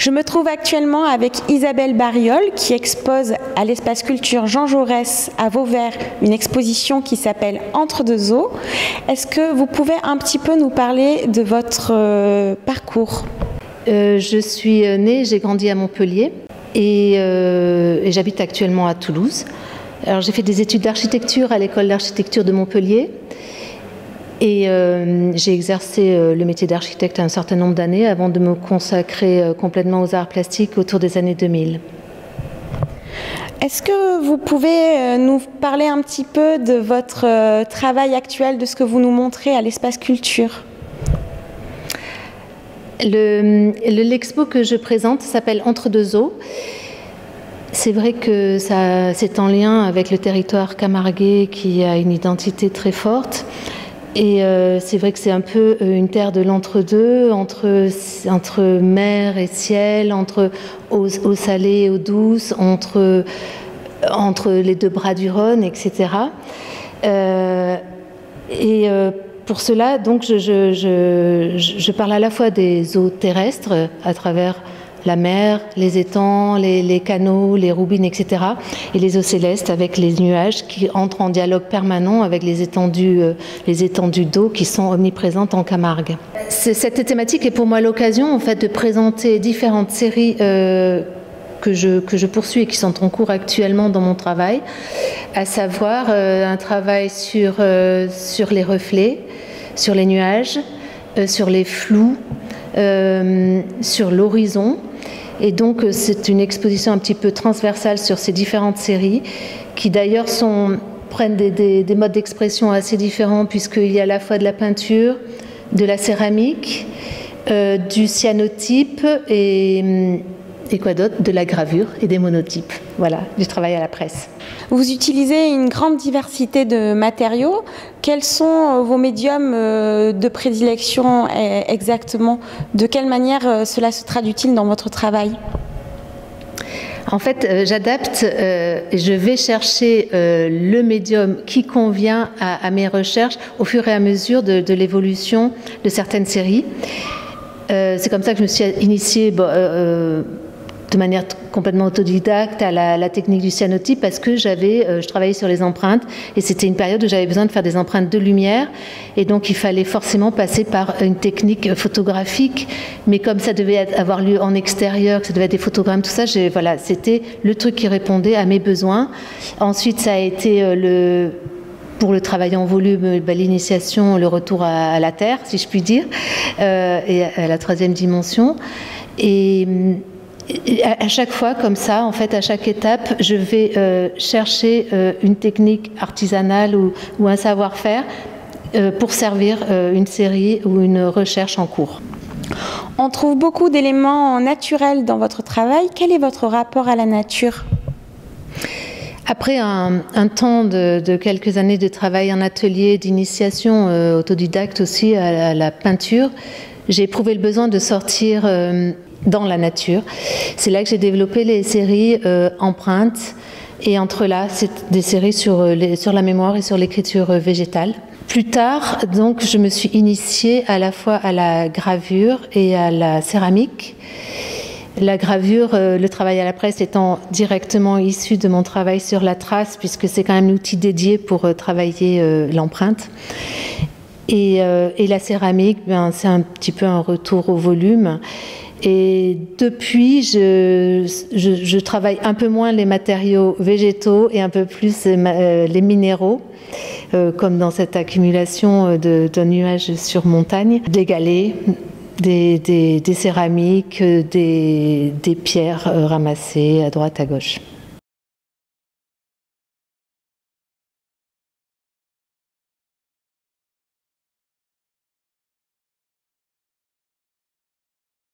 Je me trouve actuellement avec Isabelle Bariol qui expose à l'espace culture Jean Jaurès à Vauvert une exposition qui s'appelle Entre deux eaux. Est-ce que vous pouvez un petit peu nous parler de votre parcours ? Je suis née, j'ai grandi à Montpellier et j'habite actuellement à Toulouse. Alors j'ai fait des études d'architecture à l'école d'architecture de Montpellier et j'ai exercé le métier d'architecte un certain nombre d'années avant de me consacrer complètement aux arts plastiques autour des années 2000. Est-ce que vous pouvez nous parler un petit peu de votre travail actuel, de ce que vous nous montrez à l'espace culture ? L'expo que je présente s'appelle Entre deux eaux. C'est vrai que c'est en lien avec le territoire camarguais qui a une identité très forte. Et c'est vrai que c'est un peu une terre de l'entre-deux, entre mer et ciel, entre eau salée et eau douce, entre les deux bras du Rhône, etc. Pour cela, donc, je parle à la fois des eaux terrestres à travers la mer, les étangs, les canaux, les roubines, etc. et les eaux célestes avec les nuages qui entrent en dialogue permanent avec les étendues d'eau qui sont omniprésentes en Camargue. Cette thématique est pour moi l'occasion en fait de présenter différentes séries que je poursuis et qui sont en cours actuellement dans mon travail, à savoir un travail sur les reflets, sur les nuages, sur les flous, sur l'horizon. Et donc c'est une exposition un petit peu transversale sur ces différentes séries qui d'ailleurs prennent des modes d'expression assez différents puisqu'il y a à la fois de la peinture, de la céramique, du cyanotype et quoi d'autre ? De la gravure et des monotypes. Voilà, du travail à la presse. Vous utilisez une grande diversité de matériaux. Quels sont vos médiums de prédilection exactement ? De quelle manière cela se traduit-il dans votre travail ? En fait, j'adapte, je vais chercher le médium qui convient à mes recherches au fur et à mesure de l'évolution de certaines séries. C'est comme ça que je me suis initiée de manière complètement autodidacte à la technique du cyanotype parce que je travaillais sur les empreintes et c'était une période où j'avais besoin de faire des empreintes de lumière et donc il fallait forcément passer par une technique photographique, mais comme ça devait avoir lieu en extérieur, que ça devait être des photogrammes, tout ça, c'était le truc qui répondait à mes besoins. Ensuite, ça a été pour le travail en volume, l'initiation, le retour à la Terre, si je puis dire, et à la troisième dimension. Et à chaque fois, comme ça, en fait, à chaque étape, je vais chercher une technique artisanale ou un savoir-faire pour servir une série ou une recherche en cours. On trouve beaucoup d'éléments naturels dans votre travail. Quel est votre rapport à la nature ? Après un temps de quelques années de travail en atelier, d'initiation autodidacte aussi à la peinture, j'ai éprouvé le besoin de sortir dans la nature. C'est là que j'ai développé les séries empreintes et entre là, c'est des séries sur la mémoire et sur l'écriture végétale. Plus tard, donc, je me suis initiée à la fois à la gravure et à la céramique. La gravure, le travail à la presse étant directement issu de mon travail sur la trace, puisque c'est quand même l'outil dédié pour travailler l'empreinte. Et la céramique, c'est un petit peu un retour au volume. Et depuis, je travaille un peu moins les matériaux végétaux et un peu plus les minéraux, comme dans cette accumulation de nuages sur montagne, des galets, des céramiques, des pierres ramassées à droite, à gauche.